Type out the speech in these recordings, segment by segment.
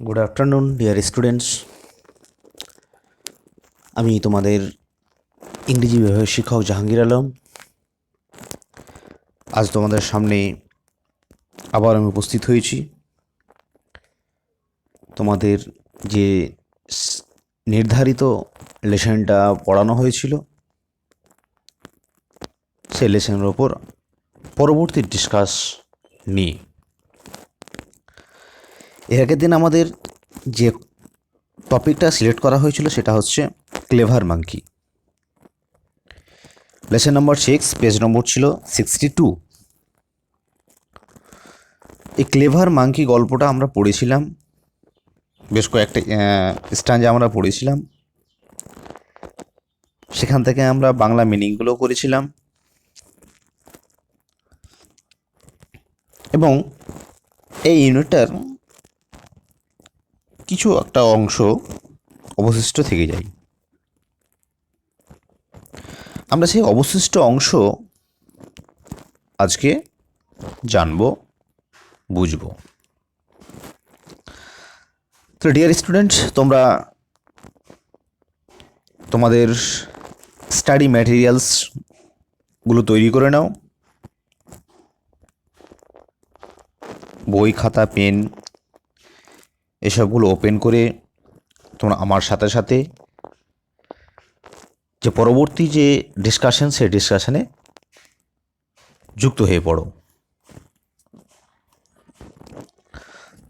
Good afternoon dear students. আমি তোমাদের ইংরেজি বিভাগের শিক্ষক জাহাঙ্গীর আলম। আজ তোমাদের সামনে আবার আমি উপস্থিত হয়েছি। তোমাদের যে নির্ধারিত লেসনটা পড়ানো হয়েছিল সেই লেসনের ওপর পরবর্তী ডিসকাস নিয়ে এর আগের দিন আমাদের যে টপিকটা সিলেক্ট করা হয়েছিল সেটা হচ্ছে clever monkey. Lesson number 6, page নম্বর ছিল 62। এই ক্লেভার মাঙ্কি গল্পটা আমরা পড়েছিলাম, বেশ কয়েকটা স্ট্যান্জা আমরা পড়েছিলাম, সেখান থেকে আমরা বাংলা মিনিংগুলো করেছিলাম এবং এই ইউনিটটার কিছু একটা অংশ অবশিষ্ট থেকে যায়। আমরা সেই অবশিষ্ট অংশ আজকে জানব, বুঝব। তো ডিয়ার স্টুডেন্ট, তোমরা তোমাদের স্টাডি ম্যাটেরিয়ালসগুলো তৈরি করে নাও। বই, খাতা, পেন এসবগুলো ওপেন করে তোমরা আমার সাথে সাথে যে পরবর্তী যে ডিসকাশন সেই ডিসকাশনে যুক্ত হয়ে পড়ো।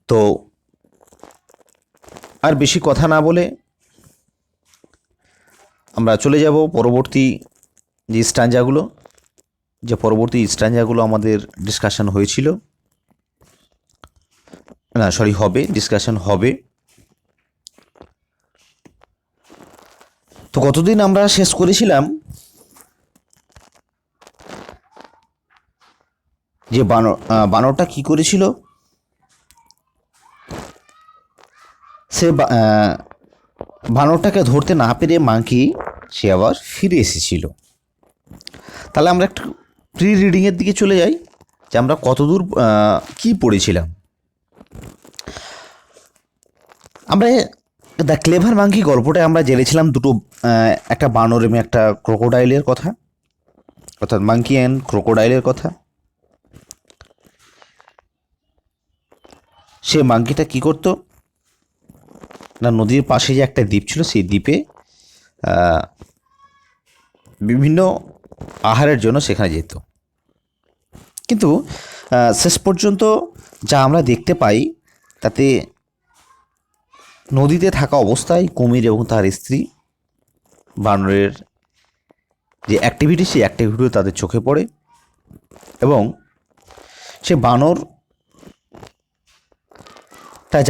তো আর বেশি কথা না বলে আমরা চলে যাব পরবর্তী যে স্ট্যাঞ্জাগুলো আমাদের ডিসকাশন হয়েছিল, ডিসকাশন হবে। তো কতদিন আমরা শেষ করেছিলাম যে বানরটা কি করেছিল, সে বানরটাকে ধরতে না পেরে মাঙ্কি সে আবার ফিরে এসেছিল। তাহলে আমরা একটু প্রি রিডিংয়ের দিকে চলে যাই যে আমরা কতদূর কি পড়েছিলাম। আমরা দ্য ক্লেভার মাঙ্কি গল্পটায় আমরা জেনেছিলাম দুটো, একটা বানর এবং একটা ক্রোকোডাইলের কথা, অর্থাৎ মাঙ্কি অ্যান্ড ক্রোকোডাইলের কথা। সে মাঙ্কিটা কি করতো না, নদীর পাশে যে একটা দ্বীপ ছিল সেই দ্বীপে বিভিন্ন আহারের জন্য সেখানে যেত। কিন্তু শেষ পর্যন্ত যা আমরা দেখতে পাই তাতে নদীতে থাকা অবস্থায় কুমির এবং তার স্ত্রী বানরের যে অ্যাক্টিভিটি সেই অ্যাক্টিভিটিও তাদের চোখে পড়ে এবং সে বানরটা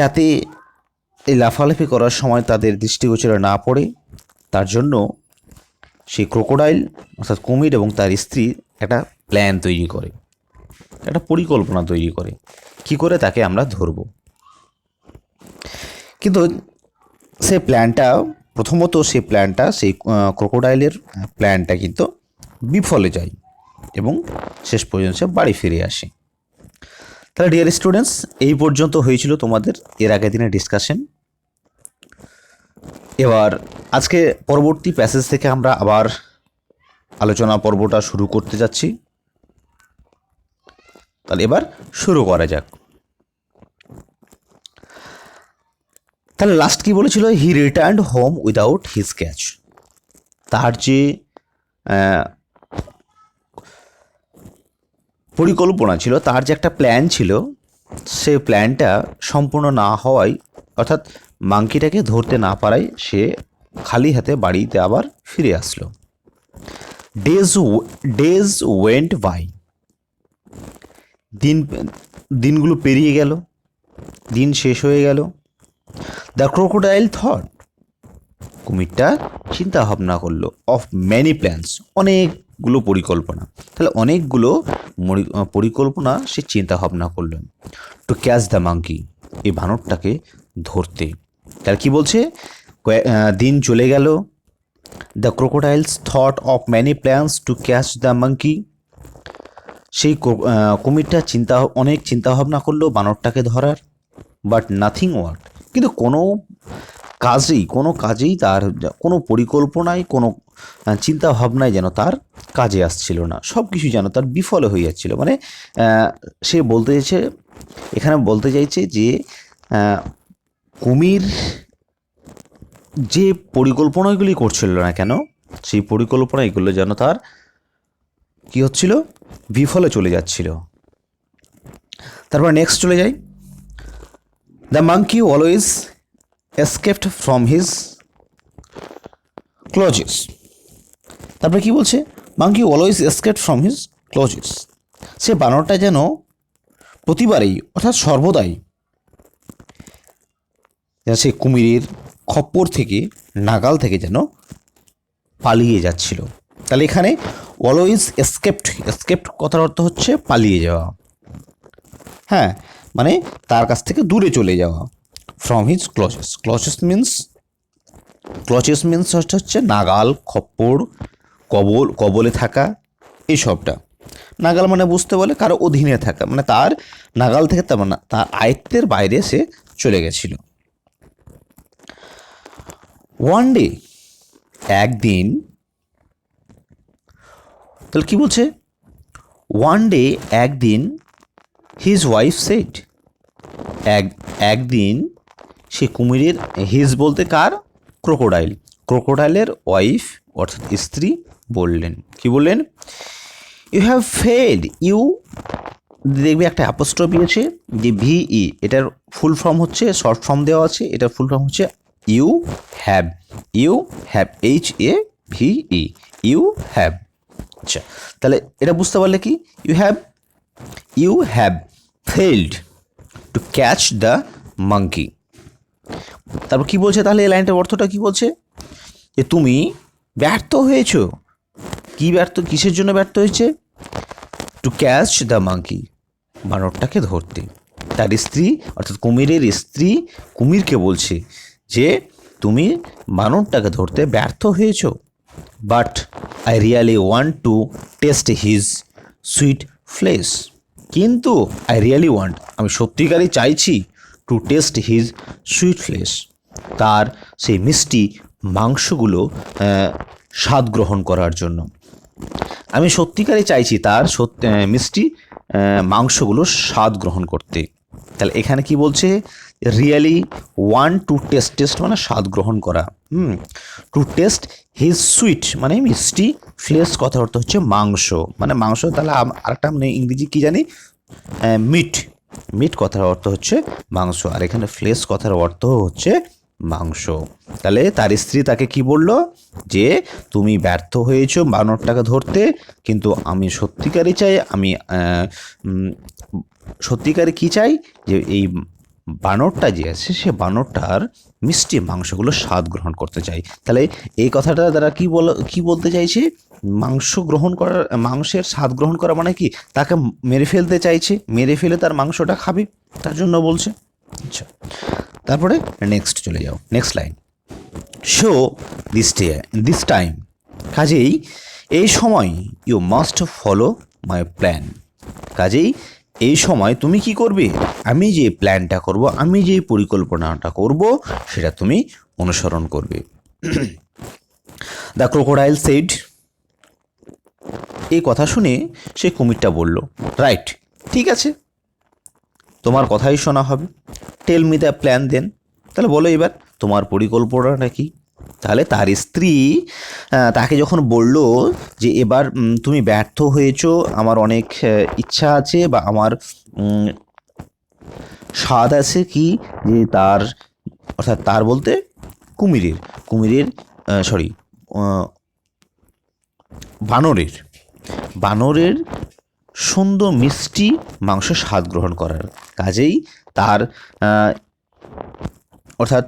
যাতে এই লাফালাফি করার সময় তাদের দৃষ্টিগোচরে না পড়ে তার জন্য সেই ক্রোকোডাইল অর্থাৎ কুমির এবং তার স্ত্রী একটা প্ল্যান তৈরি করে, একটা পরিকল্পনা তৈরি করে কি করে তাকে আমরা ধরব। কিন্তু সেই ক্রোকোডাইলের প্ল্যানটা কিন্তু বিফলে যায় এবং শেষ পর্যন্ত সে বাড়ি ফিরে আসে। তাহলে ডিয়ার স্টুডেন্টস, এই পর্যন্ত হয়েছিল তোমাদের এর আগের দিনের ডিসকাশন। এবার আজকে পরবর্তী প্যাসেজ থেকে আমরা আবার আলোচনা পর্বটা শুরু করতে যাচ্ছি। তাহলে এবার শুরু করা যাক। তাহলে লাস্ট কি বলেছিল, he returned home without his catch. তার যে পরিকল্পনা ছিল, তার যে একটা প্ল্যান ছিল, সেই প্ল্যানটা সম্পূর্ণ না হওয়ায়, অর্থাৎ মাঙ্কিটাকে ধরতে না পারায় সে খালি হাতে বাড়িতে আবার ফিরে আসলো। ডেজ ওয়েন্ট বাই, দিনগুলো পেরিয়ে গেল, দিন শেষ হয়ে গেল। দ্য ক্রোকোডাইল থট, কুমিরটা চিন্তা ভাবনা করলো, অফ ম্যানি প্ল্যান্স, অনেকগুলো পরিকল্পনা। তাহলে অনেকগুলো পরিকল্পনা সে চিন্তা ভাবনা করলো টু ক্যাচ দ্য মাঙ্কি, এই বানরটাকে ধরতে। তার কি বলছে, দিন চলে গেল। The crocodiles thought of many plans to catch the monkey, সেই কুমিরটা অনেক চিন্তা ভাবনা করলো বানরটাকে ধরার, বাট নাথিং ওয়ার্ক, কিন্তু কোনো কাজেই তার কোনো পরিকল্পনায়, কোনো চিন্তা ভাবনায় যেন তার কাজে আসছিল না, সব কিছু যেন তার বিফলে হয়ে যাচ্ছিল। মানে সে এখানে বলতে চাইছে যে কুমির যে পরিকল্পনাগুলি করছিল না কেন, সেই পরিকল্পনাগুলো যেন তার কি হচ্ছিল, বিফলে চলে যাচ্ছিল। তারপর নেক্সট চলে যাই, the monkey always escaped from his claws. তারপরে কি বলছে, monkey always escaped from his claws. সে বানরটা যেন প্রতিবারেই অর্থাৎ সর্বদাই সে কুমিরের খপ্পর থেকে, নাগাল থেকে যেন পালিয়ে যাচ্ছিল। তাহলে এখানে অলওয়েজ এসকেপ্ট কথার অর্থ হচ্ছে পালিয়ে যাওয়া, হ্যাঁ, মানে তার কাছ থেকে দূরে চলে যাওয়া। ফ্রম হিজ ক্লচেস মিনস হচ্ছে নাগাল, খপ্পর, কবলে থাকা, এইসবটা। নাগাল মানে বুঝতে বলে কারো অধীনে থাকা, মানে তার নাগাল থেকে তার মানে তার আয়ত্তের বাইরে সে চলে গেছিল। ওয়ান ডে, একদিন, তাহলে কি বলছে, ওয়ান ডে একদিন, হিজ ওয়াইফ সেড, একদিন সে কুমিরের, হিজ বলতে কার, ক্রোকোডাইলের ওয়াইফ অর্থাৎ স্ত্রী বললেন, কি বললেন, ইউ হ্যাভ ফেড, দেখবে একটা অ্যাপোস্ট্রফি আছে যে ভিই, এটার ফুল ফর্ম হচ্ছে, শর্ট ফর্ম দেওয়া আছে, এটার ফুল ফর্ম হচ্ছে you have, HAVE, you have. আচ্ছা, তাহলে এটা বুঝতে পারলে কি, you have failed to catch the monkey. তারপর কি বলছে, তাহলে এই লাইনটার অর্থটা কি বলছে, যে তুমি ব্যর্থ হয়েছ। কিসের জন্য ব্যর্থ হয়েছে, টু ক্যাচ দ্য মাঙ্কি, বানরটাকে ধরতে। তার স্ত্রী অর্থাৎ কুমিরের স্ত্রী কুমিরকে বলছে যে তুমি বানরটাকে ধরতে ব্যর্থ হয়েছ। But I really want to taste his sweet flesh, কিন্তু আমি সত্যিকারই চাইছি, to taste his sweet flesh, তার সেই মিষ্টি মাংসগুলো স্বাদ গ্রহণ করার জন্য। আমি সত্যিকারই চাইছি তার মিষ্টি মাংসগুলো স্বাদ গ্রহণ করতে। তাহলে এখানে কি বলছে, রিয়েলি ওয়ান টু টেস্ট মানে স্বাদ গ্রহণ করা, টু টেস্ট হিজ সুইট মানে মিষ্টি, ফ্লেশ কথার অর্থ হচ্ছে মাংস, মানে মাংস। তাহলে আরেকটা মানে ইংরেজি কি জানি, মিট কথার অর্থ হচ্ছে মাংস, আর এখানে ফ্লেশ কথার অর্থ হচ্ছে মাংস। তাহলে তার স্ত্রী তাকে কি বলল, যে তুমি ব্যর্থ হয়েছো বানরটাকে ধরতে, কিন্তু আমি সত্যিকারই চাই, সত্যিকারে কি চাই, যে এই বানরটা যে আছে সে বানরটার মিষ্টি মাংসগুলো স্বাদ গ্রহণ করতে চাই। তাহলে এই কথাটা দ্বারা কি বলতে চাইছে, মাংসের স্বাদ গ্রহণ করা মানে কি, তাকে মেরে ফেলতে চাইছে, মেরে ফেলে তার মাংসটা খাবে, তার জন্য বলছে। আচ্ছা, তারপরে নেক্সট চলে যাও, next line, so this time, কাজেই এই সময়, you must follow my plan, কাজেই এই সময় তুমি কি করবে, আমি যে প্ল্যানটা করব, আমি যে পরিকল্পনাটা করব, সেটা তুমি অনুসরণ করবে। দ্য ক্রোকোডাইল সেড, এই কথা শুনে সে কুমিরটা বলল, রাইট, ঠিক আছে, তোমার কথাই শোনা হবে, টেল মি দ্য প্ল্যান দেন, তাহলে বলো এবার তোমার পরিকল্পনাটা কি। তাহলে তার স্ত্রী তাকে যখন বলল যে এবার তুমি ব্যর্থ হয়েছো, আমার অনেক ইচ্ছা আছে বা আমার স্বাদ আছে কি, যে তার অর্থাৎ তার বলতে কুমিরের বানরের সুন্দর মিষ্টি মাংস স্বাদ গ্রহণ করার, কাজেই তার অর্থাৎ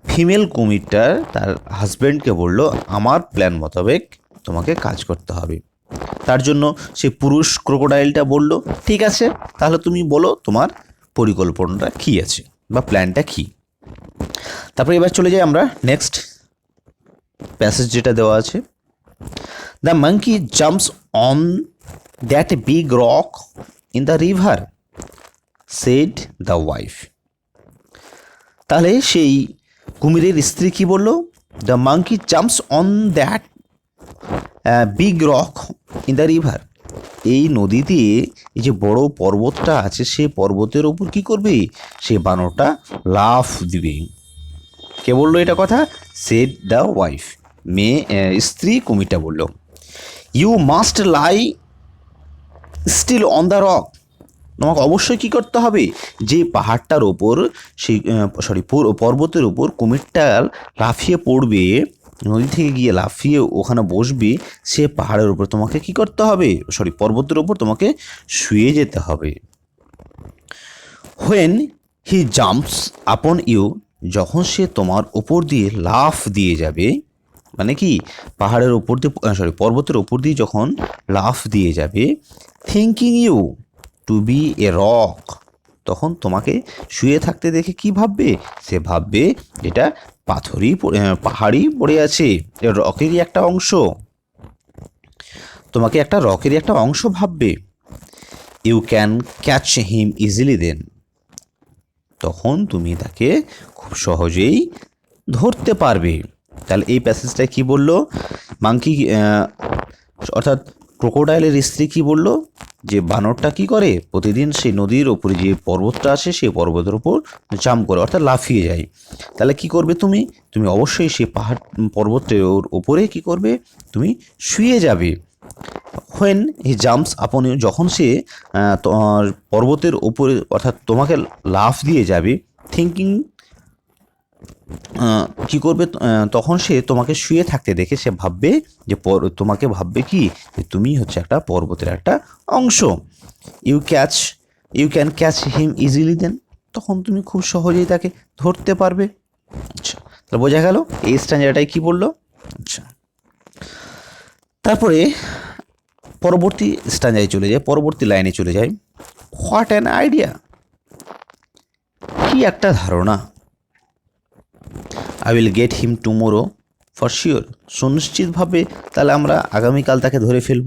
ফিমেল কুমিরটা তার হাজব্যান্ডকে বলল, আমার প্ল্যান মোতাবেক তোমাকে কাজ করতে হবে। তার জন্য সে পুরুষ ক্রোকোডাইলটা বলল, ঠিক আছে, তাহলে তুমি বলো তোমার পরিকল্পনাটা কী আছে বা প্ল্যানটা কী। তারপরে এবার চলে যাই আমরা নেক্সট প্যাসেজ যেটা দেওয়া আছে, the monkey jumps on that big rock in the river, said the wife. তাহলে সেই কুমিরের স্ত্রী কি বলল? The monkey jumps on that big rock in the river. এই নদীতে এই যে বড় পর্বতটা আছে সেই পর্বতের ওপর কি করবে? সে বানরটা লাফ দিবে। কে বললো এটা কথা? সেড দ্য ওয়াইফ, মেয়ে স্ত্রী কুমিরটা বলল। You must lie still on the rock. তোমাকে অবশ্যই কী করতে হবে? যে পাহাড়টার ওপর সেই পর্বতের ওপর কুমিরটা লাফিয়ে পড়বে, নদী থেকে গিয়ে লাফিয়ে ওখানে বসবে, সে পাহাড়ের উপর তোমাকে কি করতে হবে? পর্বতের ওপর তোমাকে শুয়ে যেতে হবে। When he jumps upon you, যখন সে তোমার ওপর দিয়ে লাফ দিয়ে যাবে, মানে কি পাহাড়ের ওপর দিয়ে পর্বতের ওপর দিয়ে যখন লাফ দিয়ে যাবে, thinking you to be a rock, তখন তোমাকে শুয়ে থাকতে দেখে কি ভাববে? সে ভাববে এটা পাহাড়ি পড়ে আছে, রকেরই একটা অংশ, তোমাকে একটা রকেরই একটা অংশ ভাববে। You can catch him easily then, তখন তুমি তাকে খুব সহজেই ধরতে পারবে। তাহলে এই প্যাসেজটায় কি বলল? মাঙ্কি অর্থাৎ ক্রোকোডাইলের স্ত্রী কি বলল? যে বানরটা কি করে? প্রতিদিন সেই নদীর ওপরে যে পর্বতটা আছে সেই পর্বতের উপর জাম্প করে, অর্থাৎ লাফিয়ে যায়। তাহলে কি করবে তুমি? তুমি অবশ্যই সেই পর্বতের ওপরে কি করবে? তুমি শুয়ে যাবে। When he jumps upon you, যখন সে তোমার পর্বতের ওপরে অর্থাৎ তোমাকে লাফ দিয়ে যাবে, থিঙ্কিং কী করবে? তখন সে তোমাকে শুয়ে থাকতে দেখে সে ভাববে যে তোমাকে ভাববে কি যে তুমি হচ্ছে একটা পর্বতের একটা অংশ। You can catch him easily then, তখন তুমি খুব সহজেই তাকে ধরতে পারবে। আচ্ছা, তাহলে বোঝা গেল এই স্ট্যান্ডার্ডটাই কী বললো। আচ্ছা, তারপরে পরবর্তী স্ট্যান্ডার্ডে চলে যায়, পরবর্তী লাইনে চলে যায়। হোয়াট অ্যান আইডিয়া, কি একটা ধারণা। I will get him tomorrow for sure, সুনিশ্চিতভাবে তাহলে আমরা আগামীকাল তাকে ধরে ফেলব।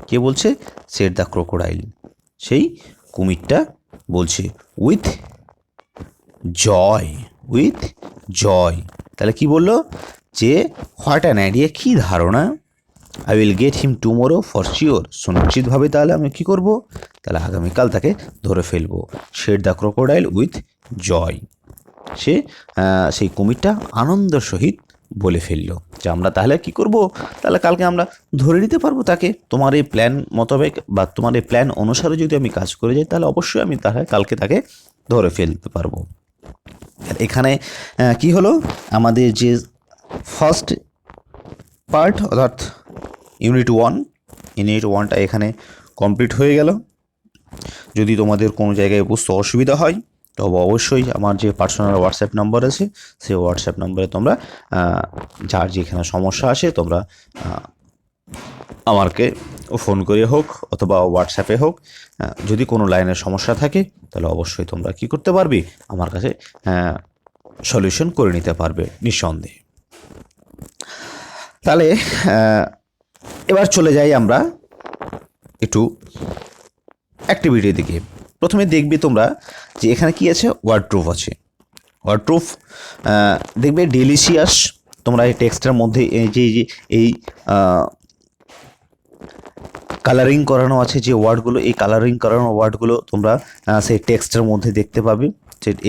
কে বলছে? সেড দ্য ক্রোকোডাইল, সেই কুমিরটা বলছে। উইথ জয়, তাহলে কি বললো? যে হোয়াট অ্যান আইডিয়া, কী ধারণা। I will get him tomorrow for sure, সুনিশ্চিতভাবে তাহলে আমি কী করব? তাহলে আগামীকাল তাকে ধরে ফেলবো। Said the crocodile with joy, সে সেই কুমিরটা আনন্দের সহিত বলে ফেলল যে আমরা তাহলে কি করব? তাহলে কালকে আমরা ধরে নিতে পারবো তাকে। তোমার এই প্ল্যান মোতাবেক বা তোমার এই প্ল্যান অনুসারে যদি আমি কাজ করে যাই, তাহলে অবশ্যই আমি তাহলে কালকে তাকে ধরে ফেলতে পারবো। এখানে কি হলো? আমাদের যে ফার্স্ট পার্ট অর্থাৎ ইউনিট 1টা এখানে কমপ্লিট হয়ে গেল। যদি তোমাদের কোনো জায়গায় বুঝতে অসুবিধা হয় তবে অবশ্যই আমার যে পার্সোনাল হোয়াটসঅ্যাপ নাম্বার আছে সেই হোয়াটসঅ্যাপ নাম্বারে তোমরা যার যেখানে সমস্যা আসে তোমরা আমাকে ফোন করে হোক অথবা হোয়াটসঅ্যাপে হোক, যদি কোনো লাইনের সমস্যা থাকে তাহলে অবশ্যই তোমরা কি করতে পারবে? আমার কাছে সলিউশন করে নিতে পারবে নিঃসন্দেহে। তাহলে এবার চলে যাই আমরা একটু অ্যাক্টিভিটির দিকে। প্রথমে দেখবে তোমরা যে এখানে কি আছে? ওয়ার্ডপ্রুফ আছে। ওয়ার্ডপ্রুফ দেখবে ডেলিশিয়াস, তোমরা এই টেক্সটের মধ্যে এই কালারিং করানো আছে যে ওয়ার্ডগুলো, এই কালারিং করানো ওয়ার্ডগুলো তোমরা সেই টেক্সটের মধ্যে দেখতে পাবে।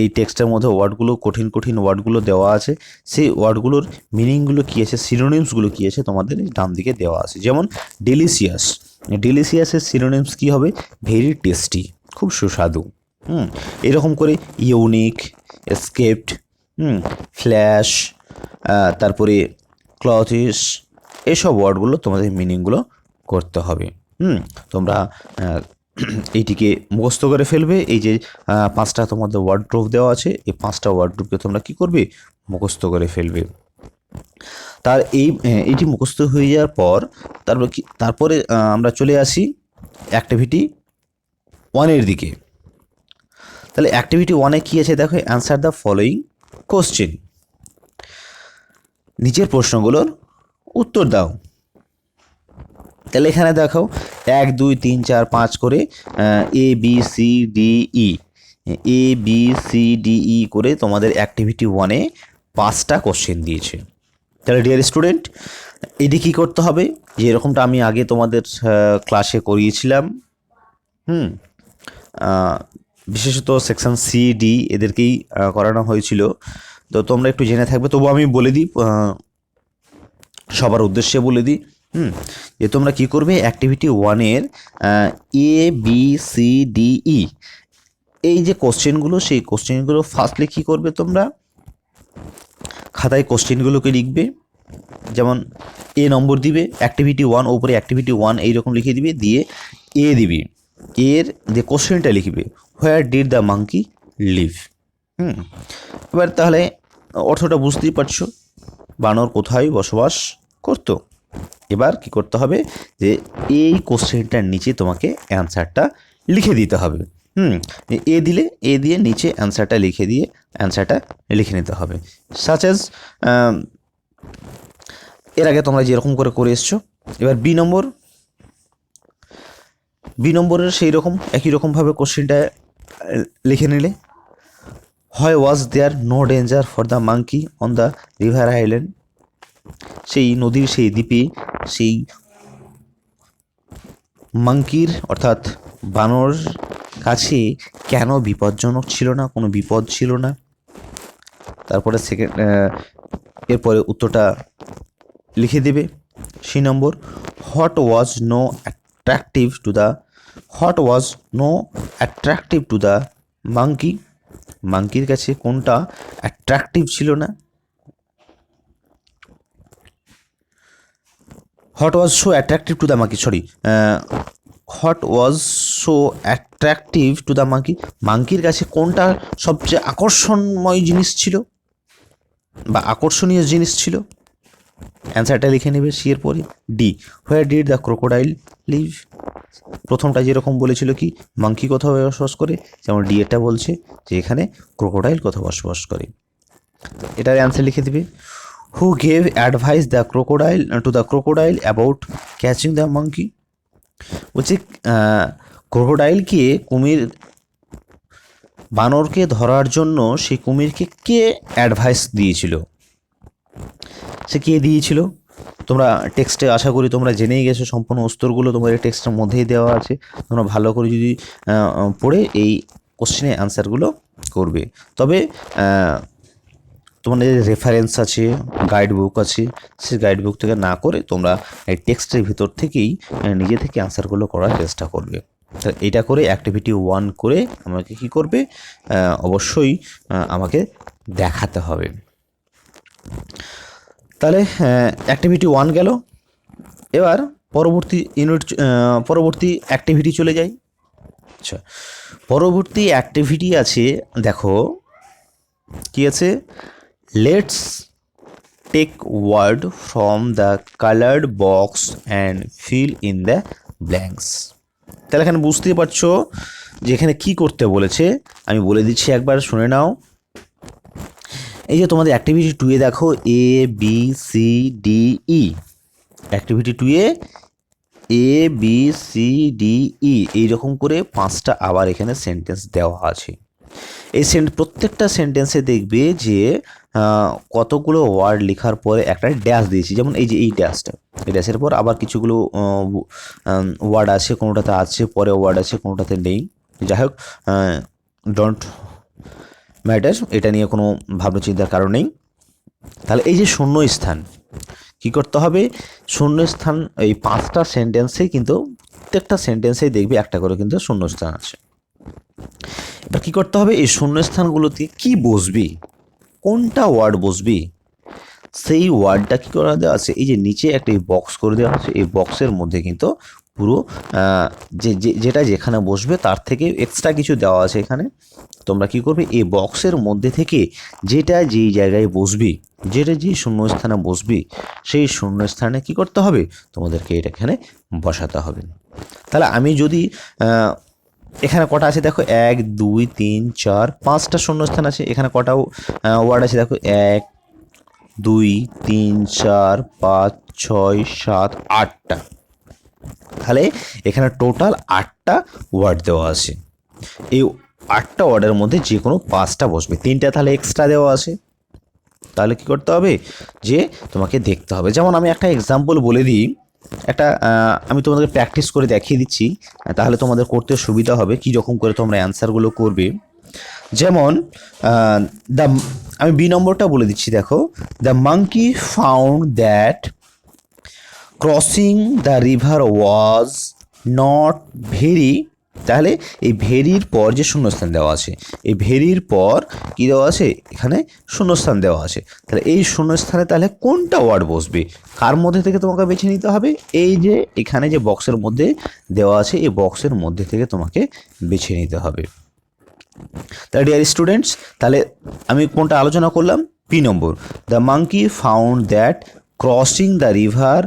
এই টেক্সটের মধ্যে ওয়ার্ডগুলো কঠিন ওয়ার্ডগুলো দেওয়া আছে, সেই ওয়ার্ডগুলোর মিনিংগুলো কী আছে, সিনোনিমসগুলো কী আছে তোমাদের ডান দিকে দেওয়া আছে। যেমন ডেলিশিয়াসের সিনোনিমস কী হবে? ভেরি টেস্টি, খুব সুস্বাদু। এরকম করে ইউনিক, এসকেপড, ফ্ল্যাশ, তারপরে ক্লথিস, এসব ওয়ার্ডগুলো তোমাদের মিনিংগুলো করতে হবে। তোমরা এইটিকে মুখস্থ করে ফেলবে। এই যে 5টা তোমাদের ওয়ার্ডপ্রুফ দেওয়া আছে, এই 5টা ওয়ার্ডপ্রুফকে তোমরা কি করবে? মুখস্থ করে ফেলবে। তার এইটি মুখস্থ হয়ে যাওয়ার পর তারপরে আমরা চলে আসি অ্যাক্টিভিটি 1-এর দিকে। তাহলে অ্যাক্টিভিটি 1-এ কী আছে দেখো? অ্যান্সার দ্য ফলোয়িং কোশ্চেন, নিচের প্রশ্নগুলোর উত্তর দাও। তাহলে এখানে দেখো 1 2 3 4 5 করে A B C D E A B C D ই করে তোমাদের অ্যাক্টিভিটি 1-এ 5টা কোশ্চেন দিয়েছে। তাহলে ডিয়ার স্টুডেন্ট, এটি কী করতে হবে, যে এরকমটা আমি আগে তোমাদের ক্লাসে করিয়েছিলাম। বিশেষত সেকশন সি ডি এদেরকেই করানো হয়েছিল, তো তোমরা একটু জেনে থাকবে, তবু আমি বলে দিই, সবার উদ্দেশ্যে বলে দিই। যে তোমরা কী করবে, অ্যাক্টিভিটি 1-এর এ বি সি ডি ই এই যে কোশ্চেনগুলো, সেই কোশ্চেনগুলো ফার্স্টলি কী করবে, তোমরা খাতায় কোশ্চেনগুলোকে লিখবে। যেমন এ নম্বর দিবে, অ্যাক্টিভিটি 1 ওপরে অ্যাক্টিভিটি 1 এইরকম লিখে দিবে, দিয়ে এ দিবি, এর যে কোশ্চেনটা লিখবে, where did the monkey live. এবার তাহলে অর্থটা বুঝতেই পারছো, বানর কোথায় বসবাস করতো। এবার কি করতে হবে, যে এই কোশ্চেনটার নিচে তোমাকে অ্যান্সারটা লিখে দিতে হবে। এ দিলে এ দিয়ে নিচে অ্যান্সারটা লিখে দিয়ে অ্যান্সারটা লিখে নিতে হবে। সাচ অ্যাজ এর আগে তোমরা যেরকম করে এসছো। এবার বি নম্বরের সেই রকম একই রকমভাবে কোশ্চেনটা লিখে নিলে, হয় was there no danger for the monkey on the river island, সেই নদীর সেই দ্বীপে সেই মাঙ্কির অর্থাৎ বানর কাছে কেন বিপজ্জনক ছিল না, কোনো বিপদ ছিল না। তারপরে এরপরে উত্তরটা লিখে দেবে। C number, what was no attractive to the monkey, মাঙ্কির কাছে কোনটা অ্যাট্রাকটিভ ছিল না। What was so attractive to the monkey, মাঙ্কির কাছে কোনটা সবচেয়ে আকর্ষণময় জিনিস ছিল বা আকর্ষণীয় জিনিস ছিল। অ্যান্সারটা লিখে নেবে সি এর পরে। D, where did the crocodile live, প্রথমটা যেরকম বলেছিল কি মাঙ্কি কোথাও বসবাস করে, যেমন ডি এটা বলছে যে এখানে ক্রোকোডাইল কোথাও বসবাস করে। এটার অ্যান্সার লিখে দেবে। Who gave advice to the crocodile about catching the monkey, বলছে ক্রোকোডাইলকে বানরকে ধরার জন্য সেই কুমিরকে কে অ্যাডভাইস দিয়েছিল, সে কে দিয়েছিল। তোমরা টেক্সটে আশা করি তোমরা জেনেই গেছো, সম্পূর্ণ উত্তরগুলো তোমাদের টেক্সটের মধ্যেই দেওয়া আছে। তোমরা ভালো করে যদি পড়ে এই কোশ্চেনের অ্যান্সারগুলো করবে। তবে তোমাদের রেফারেন্স আছে, গাইড বুক আছে, সেই গাইড বুক থেকে না করে তোমরা এই টেক্সটের ভিতর থেকেই নিজে থেকে অ্যান্সারগুলো করার চেষ্টা করবে। এটা করে অ্যাক্টিভিটি 1 করে আমাকে কি করবে, অবশ্যই আমাকে দেখাতে হবে। তাহলে অ্যাক্টিভিটি 1 গেল। এবার পরবর্তী অ্যাক্টিভিটি চলে যাই। আচ্ছা, পরবর্তী অ্যাক্টিভিটি আছে, দেখো কি আছে, let's take word from the coloured box and fill in the blanks. তাহলে এখানে বুঝতেই পারছো যে এখানে কী করতে বলেছে, আমি বলে দিচ্ছি, একবার শুনে নাও। এই যে তোমাদের অ্যাক্টিভিটি 2-এ দেখো A B C D E, activity 2-এ A B C D E এইরকম করে 5টা আবার এখানে সেন্টেন্স দেওয়া আছে। এই প্রত্যেকটা সেন্টেন্সে দেখবে যে কতগুলো ওয়ার্ড লেখার পরে একটা ড্যাশ দিয়েছি, যেমন এই যে এই ড্যাশটা, এই ড্যাশের পর আবার কিছুগুলো ওয়ার্ড আছে, কোনোটাতে আছে পরে ওয়ার্ড আছে, কোনোটাতে নেই। যাই হোক, ডোন্ট ম্যাটার, এটা নিয়ে কোনো ভাবনা চিন্তার কারণ নেই। তাহলে এই যে শূন্যস্থান কী করতে হবে, শূন্যস্থান এই 5টা সেন্টেন্সেই কিন্তু প্রত্যেকটা সেন্টেন্সেই দেখবে একটা করে কিন্তু শূন্যস্থান আছে। এবার কী করতে হবে, এই শূন্যস্থানগুলোতে কি বসবি, কোনটা ওয়ার্ড বসবি, সেই ওয়ার্ডটা কী করা দেওয়া আছে, এই যে নিচে একটা বক্স করে দেওয়া আছে, এই বক্সের মধ্যে কিন্তু পুরো যেটা যেখানে বসবে তার থেকে এক্সট্রা কিছু দেওয়া আছে এখানে। তোমরা কি করবে, এই বক্সের মধ্যে থেকে যেটা যেই জায়গায় বসবি, যেটা যেই শূন্যস্থানে বসবি, সেই শূন্যস্থানে কি করতে হবে, তোমাদেরকে এটা এখানে বসাতে হবে। তাহলে আমি যদি এখানে কটা আছে দেখো, 1 2 3 4 5টা শূন্যস্থান আছে। এখানে কটা ওয়ার্ড আছে দেখো, 1 2 3 4 5 6 7 8টা। তাহলে এখানে টোটাল 8টা ওয়ার্ড দেওয়া আছে। এই 8টা ওয়ার্ডের মধ্যে যে কোনো 5টা বসবে, 3টা তাহলে এক্সট্রা দেওয়া আছে। তাহলে কি করতে হবে, যে তোমাকে দেখতে হবে। যেমন আমি একটা এক্সাম্পল বলে দিই, একটা আমি তোমাদেরকে প্র্যাকটিস করে দেখিয়ে দিচ্ছি, তাহলে তোমাদের করতে সুবিধা হবে কী রকম করে তোমরা অ্যান্সারগুলো করবে। যেমন দ্য আমি বি নম্বরটা বলে দিচ্ছি, দেখো, the monkey found that crossing the river was not very. তাহলে এই ভেরির পর যে শূন্যস্থান দেওয়া আছে, এই ভেরির পর কী দেওয়া আছে, এখানে শূন্যস্থান দেওয়া আছে। তাহলে এই শূন্যস্থানে তাহলে কোনটা ওয়ার্ড বসবে, কার মধ্যে থেকে তোমাকে বেছে নিতে হবে, এই যে এখানে যে বক্সের মধ্যে দেওয়া আছে এই বক্সের মধ্যে থেকে তোমাকে বেছে নিতে হবে। তাহলে ডিয়ার স্টুডেন্টস, তাহলে আমি কোনটা আলোচনা করলাম, P number, the monkey found that crossing the river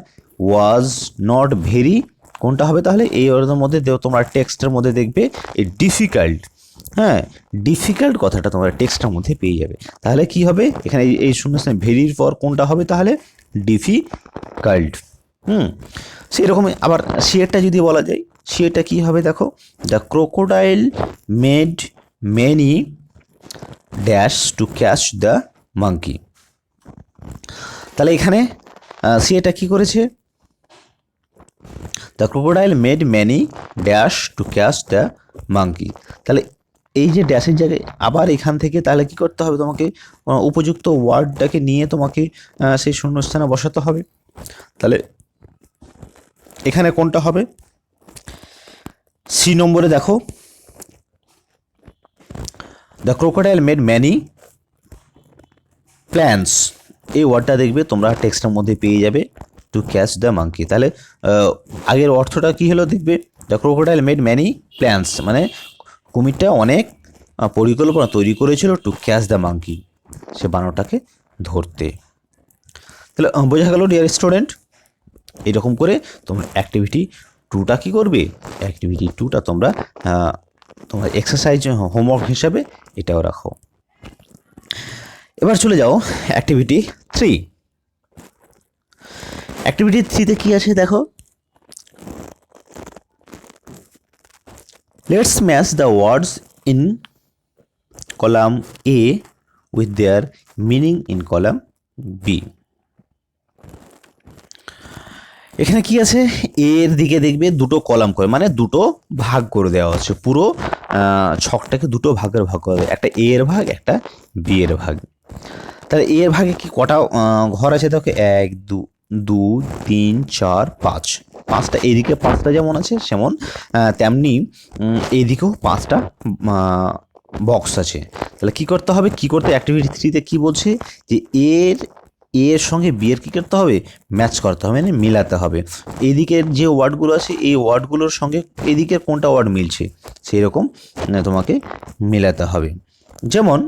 was not very. কোনটা হবে তাহলে, এই ওয়ার্ডের মধ্যে তোমরা টেক্সটের মধ্যে দেখবে এই ডিফিকাল্ট, হ্যাঁ ডিফিকাল্ট কথাটা তোমরা টেক্সটের মধ্যে পেয়ে যাবে। তাহলে কি হবে এখানে এই শূন্যস্থানে ভেরির পর কোনটা হবে তাহলে, ডিফিকাল্ট। সেরকম আবার সিয়েরটা যদি বলা যায়, সিয়েরটা কী হবে দেখো, the crocodile made many dash two catch the monkey. তাহলে এখানে সিয়েটা কি করেছে, the crocodile made many dash two catch the monkey. তাহলে এই যে ড্যাশের জায়গায় আবার এখান থেকে তাহলে কি করতে হবে, তোমাকে উপযুক্ত ওয়ার্ডটাকে নিয়ে তোমাকে সেই শূন্যস্থানে বসাতে হবে। তাহলে এখানে কোনটা হবে, সি নম্বরে দেখো, the crocodile made many plans, এই ওয়ার্ডটা দেখবে তোমরা টেক্সটের মধ্যে পেয়ে যাবে, টু ক্যাচ দ্য মাঙ্কি। তাহলে আগের অর্থটা কী হলো দেখবে, the crocodile made many plans মানে কুমিরটা অনেক পরিকল্পনা তৈরি করেছিল টু ক্যাচ দ্য মাঙ্কি, সে বানরটাকে ধরতে। তাহলে বোঝা গেল ডিয়ার স্টুডেন্ট, এরকম করে তোমরা অ্যাক্টিভিটি 2টা কী করবে, অ্যাক্টিভিটি 2টা তোমরা এক্সারসাইজ হোমওয়ার্ক হিসাবে এটাও রাখো। এবার চলে যাও অ্যাক্টিভিটি 3। অ্যাক্টিভিটি 3তে কী আছে দেখো, let's match the words in column A with their meaning in column B. এখানে কি আছে, এর দিকে দেখবে দুটো কলাম করে, মানে দুটো ভাগ করে দেওয়া হচ্ছে, পুরো ছকটাকে দুটো ভাগের ভাগ করে, একটা এ এর ভাগ একটা বি এর ভাগ। তাহলে এ এর ভাগে কি কটা ঘর আছে দেখো, 1 2 3 4 5, 5টা এদিকে 5টা যেমন আছে সেমন তেমনি এইদিকেও 5টা বক্স আছে। তাহলে কি করতে হবে, কি করতে অ্যাক্টিভিটি 3তে কি বলছে, যে এর সঙ্গে বি এর কী করতে হবে, ম্যাচ করতে হবে, মানে মিলাতে হবে। এইদিকের যে ওয়ার্ডগুলো আছে এই ওয়ার্ডগুলোর সঙ্গে এদিকের কোনটা ওয়ার্ড মিলছে সেই রকম তোমাকে মেলাতে হবে। যেমন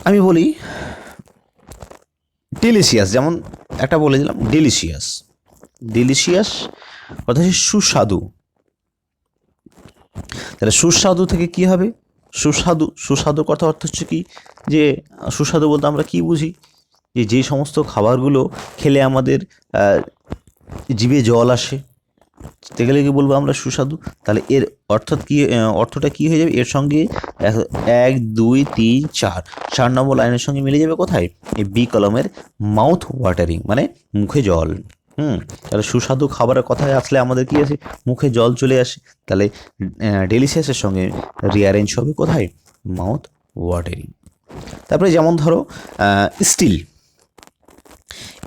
আমি বলি ডেলিশিয়াস, যেমন একটা বলে দিলাম ডেলিশিয়াস, ডেলিশিয়াস অর্থাৎ সুস্বাদু। তাহলে সুস্বাদু থেকে কি হবে, সুস্বাদু, সুস্বাদু কথা অর্থ হচ্ছে কি, যে সুস্বাদু বলতে আমরা কি বুঝি, যে যেই সমস্ত খাবারগুলো খেলে আমাদের জিভে জল আসে, গেলে কি বলবো আমরা সুস্বাদু। তাহলে এর অর্থাৎ কি, অর্থটা কি হয়ে যাবে, এর সঙ্গে 1 2 3 4 নম্বর লাইনের সঙ্গে মিলে যাবে কোথায়, এই বি কলমের মাউথ ওয়াটারিং মানে মুখে জল। তাহলে সুস্বাদু খাবারের কথায় আসলে আমাদের কি আছে, মুখে জল চলে আসে। তাহলে ডেলিশিয়াসের সঙ্গে রিঅ্যারেঞ্জ হবে কোথায়, মাউথ ওয়াটারিং। তারপরে যেমন ধরো স্টিল,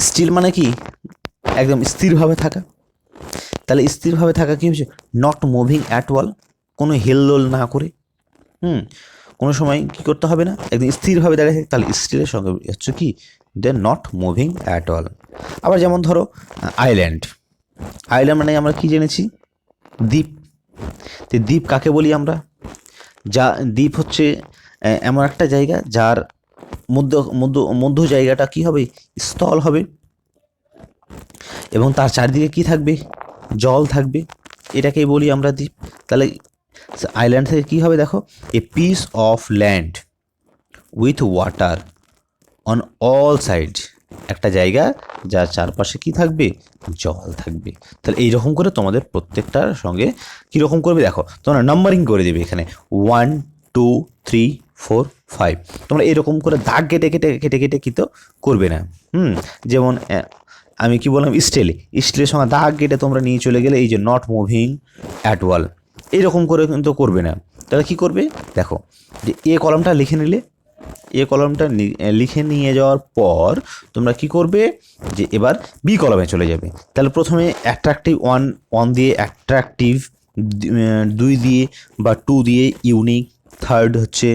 স্টিল মানে কি একদম স্থিরভাবে থাকা। তাহলে স্থিরভাবে থাকা কী হচ্ছে, নট মুভিং অ্যাট অল, কোনো হেলদোল না করে, কোনো সময় কী করতে হবে না, একদম স্থিরভাবে দাঁড়িয়ে থাকে। তাহলে স্টিলের সঙ্গে হচ্ছে কি, they not moving at all. আবার যেমন ধরো আইল্যান্ড, আইল্যান্ড মানে আমরা কি জেনেছি, দ্বীপ। তো দ্বীপ কাকে বলি আমরা, যা দ্বীপ হচ্ছে এমন একটা জায়গা যার মধ্য জায়গাটা কি হবে, স্থল হবে এবং তার চারদিকে কি থাকবে, জল থাকবে, এটাকেই বলি আমরা দ্বীপ। তাহলে আইল্যান্ড থেকে কী হবে দেখো, a piece of land with water on all side, একটা জায়গা যার চারপাশে কি থাকবে, জল থাকবে। তাহলে এইরকম করে তোমাদের প্রত্যেকটার সঙ্গে কীরকম করবে দেখো, তোমরা নাম্বারিং করে দেবে এখানে 1 2 3 4 5। তোমরা এরকম করে দাগ কেটে কেটে কেটে কেটে কিন্তু করবে না। যেমন আমি কি বললাম, স্টিলের সঙ্গে দাগ কেটে তোমরা নিয়ে চলে গেলে এই যে নট মুভিং অ্যাট ওয়াল, এইরকম করে কিন্তু করবে না। তাহলে কী করবে দেখো, যে এ কলমটা লিখে নিলে, এ কলমটা লিখে নিয়ে যাওয়ার পর তোমরা কি করবে, যে এবার বি কলমে চলে যাবে। তাহলে প্রথমে অ্যাট্রাকটিভ 1 দিয়ে অ্যাট্রাকটিভ, 2 দিয়ে বা 2 দিয়ে ইউনিক, থার্ড হচ্ছে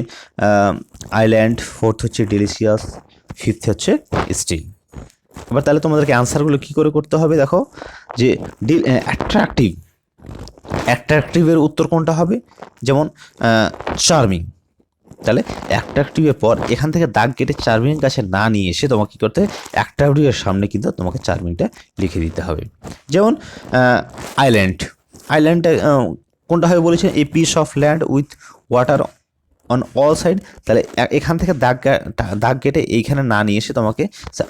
আইল্যান্ড, ফোর্থ হচ্ছে ডেলিশিয়াস, ফিফথ হচ্ছে স্টিল। এবার তাহলে তোমাদেরকে অ্যান্সারগুলো কী করে করতে হবে দেখো, যে অ্যাট্রাকটিভের উত্তর কোনটা হবে, যেমন চার্মিং। তাহলে অ্যাট্রাকটিভের পর এখান থেকে দাগ কেটে চার্মিং কাছে না নিয়ে এসে তোমাকে কী করতে হবে, অ্যাট্রাকটিভের সামনে কিন্তু তোমাকে চার্মিংটা লিখে দিতে হবে। যেমন আইল্যান্ডটা কোনটা হবে বলেছে, a piece of land with water on all side. তাহলে এখান থেকে দাগ কেটে এইখানে না নিয়ে এসে তোমাকে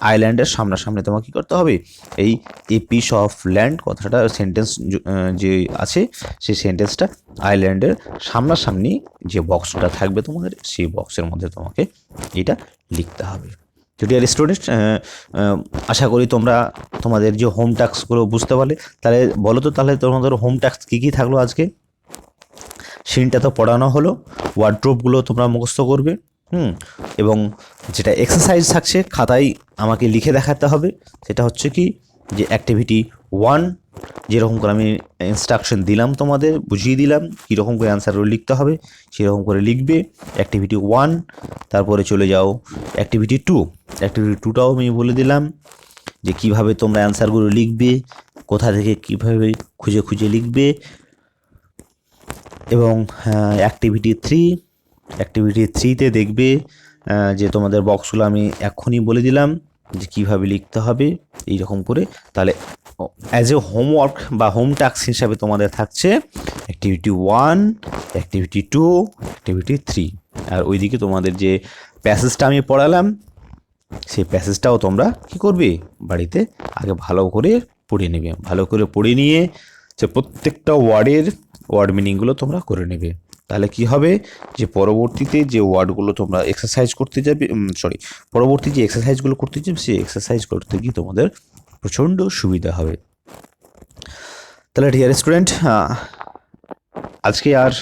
আইল্যান্ডের সামনাসামনি তোমাকে কী করতে হবে, এই এ পিস অফ ল্যান্ড কথাটা সেন্টেন্স যে আছে সেই সেন্টেন্সটা আইল্যান্ডের সামনাসামনি যে বক্সটা থাকবে তোমাদের, সেই বক্সের মধ্যে তোমাকে এটা লিখতে হবে। তো ডিয়ার স্টুডেন্ট, আশা করি তোমরা তোমাদের যে হোম টাস্কগুলো বুঝতে পারলে। তাহলে বলো তো, তাহলে তোমাদের হোম টাস্ক কী কী থাকলো আজকে? সিনটা তো পড়ানো হলো, ওয়ার্ড্রোবগুলো তোমরা মুখস্থ করবে, এবং যেটা এক্সারসাইজ থাকছে খাতায় আমাকে লিখে দেখাতে হবে। সেটা হচ্ছে কি, যে অ্যাক্টিভিটি 1 যেরকম করে আমি ইনস্ট্রাকশন দিলাম তোমাদের, বুঝিয়ে দিলাম কীরকম করে অ্যান্সারগুলো লিখতে হবে, সেরকম করে লিখবে অ্যাক্টিভিটি 1। তারপরে চলে যাও অ্যাক্টিভিটি 2। অ্যাক্টিভিটি 2টাও আমি বলে দিলাম যে কীভাবে তোমরা অ্যান্সারগুলো লিখবে, কোথা থেকে কীভাবে খুঁজে খুঁজে লিখবে। এবং অ্যাক্টিভিটি 3তে দেখবে যে তোমাদের বক্সগুলো আমি এক্ষুনি বলে দিলাম যে কীভাবে লিখতে হবে এই রকম করে। তাহলে অ্যাজ এ হোমওয়ার্ক বা হোম টাস্ক হিসাবে তোমাদের থাকছে অ্যাক্টিভিটি 1, অ্যাক্টিভিটি 2, অ্যাক্টিভিটি 3। আর ওইদিকে তোমাদের যে প্যাসেজটা আমি পড়ালাম, সেই প্যাসেজটাও তোমরা কী করবে, বাড়িতে আগে ভালো করে পড়ে নেবে। ভালো করে পড়ে নিয়ে যে প্রত্যেকটা ওয়ার্ড মিনিংগুলো তোমরা করে নেবে। তাহলে কি হবে, যে পরবর্তীতে যে ওয়ার্ডগুলো তোমরা এক্সারসাইজ করতে যাবে, পরবর্তী যে এক্সারসাইজগুলো করতে যাবে, সেই এক্সারসাইজ করতে গিয়ে তোমাদের প্রচণ্ড সুবিধা হবে। তাহলে ডিয়ার স্টুডেন্ট, আজকে আর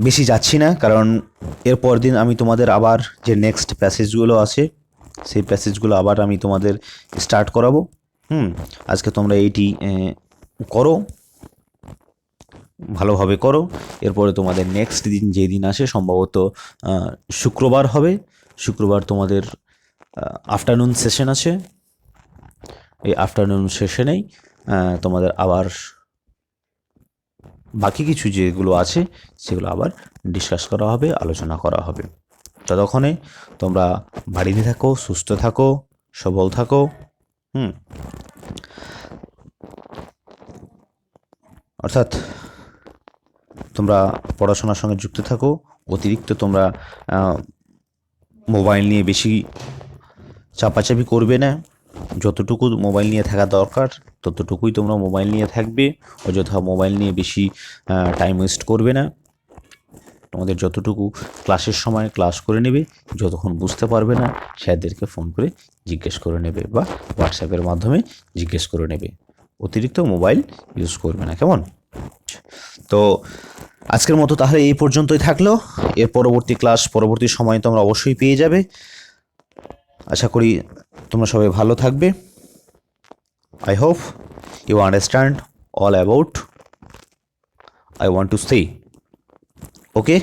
বেশি যাচ্ছি না, কারণ এরপর দিন আমি তোমাদের আবার যে নেক্সট প্যাসেজগুলো আছে, সেই প্যাসেজগুলো আবার আমি তোমাদের স্টার্ট করাবো। আজকে তোমরা এইটি করো, ভালোভাবে করো। এরপরে তোমাদের নেক্সট দিন যে দিন আসে সম্ভবত শুক্রবার হবে। শুক্রবার তোমাদের আফটারনুন সেশন আছে। এই আফটারনুন সেশনেই তোমাদের আবার বাকি কিছু যেগুলো আছে সেগুলো আবার ডিসকাস করা হবে, আলোচনা করা হবে। ততক্ষণে তোমরা বাড়িতে থাকো, সুস্থ থাকো, সবল থাকো। অর্থাৎ তোমরা পড়াশোনার সঙ্গে যুক্ত থাকো। অতিরিক্ত তোমরা মোবাইল নিয়ে বেশি চাপাচাপি করবে না। যতটুকু মোবাইল নিয়ে থাকা দরকার ততটুকুই তোমরা মোবাইল নিয়ে থাকবে। অযথা মোবাইল নিয়ে বেশি টাইম ওয়েস্ট করবে না। তোমাদের যতটুকু ক্লাসের সময় ক্লাস করে নেবে, যতক্ষণ বুঝতে পারবে না স্যারদেরকে ফোন করে জিজ্ঞেস করে নেবে বা হোয়াটসঅ্যাপের মাধ্যমে জিজ্ঞেস করে নেবে। অতিরিক্ত মোবাইল ইউজ করবে না, কেমন? তো আজকের মতো তাহলে এই পর্যন্তই থাকলো। এর পরবর্তী ক্লাস পরবর্তী সময়ে তোমরা অবশ্যই পেয়ে যাবে। আশা করি তোমরা সবাই ভালো থাকবে। I hope you understand all about I want to say. Okay?